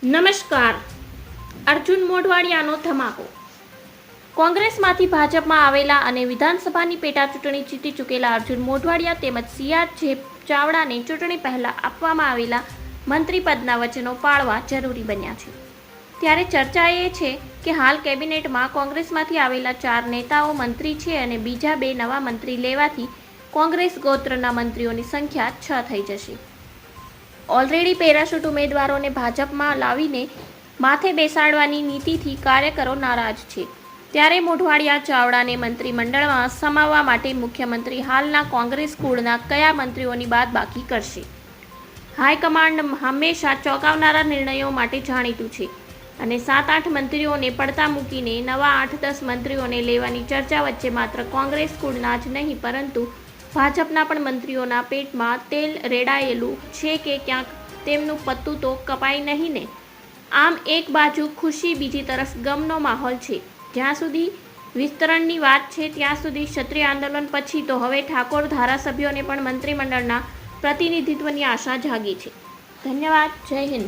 નમસ્કાર. અર્જુન મોઢવાડિયાનો ધમાકો. કોંગ્રેસમાંથી ભાજપમાં આવેલા અને વિધાનસભાની પેટાચૂંટણી જીતી ચૂકેલા અર્જુન મોઢવાડિયા તેમજ સિયાજ ચાવડાને ચૂંટણી પહેલા આપવામાં આવેલા મંત્રીપદના વચનો પાળવા જરૂરી બન્યા છે. ત્યારે ચર્ચા એ છે કે હાલ કેબિનેટમાં કોંગ્રેસમાંથી આવેલા 4 નેતાઓ મંત્રી છે અને બીજા 2 નવા મંત્રી લેવાથી કોંગ્રેસ ગોત્રના મંત્રીઓની સંખ્યા 6 થઈ જશે. ઓલરેડી પેરાશૂટ ઉમેદવારોને ભાજપમાં લાવીને માથે બેસાડવાની નીતિથી કાર્યકરો નારાજ છે. ત્યારે મોઢવાડિયા ચાવડાને મંત્રીમંડળમાં સમાવવા માટે મુખ્યમંત્રી હાલના કોંગ્રેસ કુળના કયા મંત્રીઓની બાદબાકી કરશે? હાઈકમાન્ડ હંમેશા ચોંકાવનારા નિર્ણયો માટે જાણીતું છે અને 7-8 મંત્રીઓને પડતા મૂકીને નવા 8-10 મંત્રીઓને લેવાની ચર્ચા વચ્ચે માત્ર કોંગ્રેસ કુળના જ નહીં પરંતુ ભાજપના પણ મંત્રીઓના પેટમાં તેલ રેડાયેલું છે કે ક્યાંક તેમનું પત્તું તો કપાય નહીં ને? આમ એક બાજુ ખુશી, બીજી તરફ ગમનો માહોલ છે. જ્યાં સુધી વિસ્તરણની વાત છે ત્યાં સુધી ક્ષત્રિય આંદોલન પછી તો હવે ઠાકોર ધારાસભ્યોને પણ મંત્રીમંડળના પ્રતિનિધિત્વની આશા જાગી છે. ધન્યવાદ. જય હિન્દ.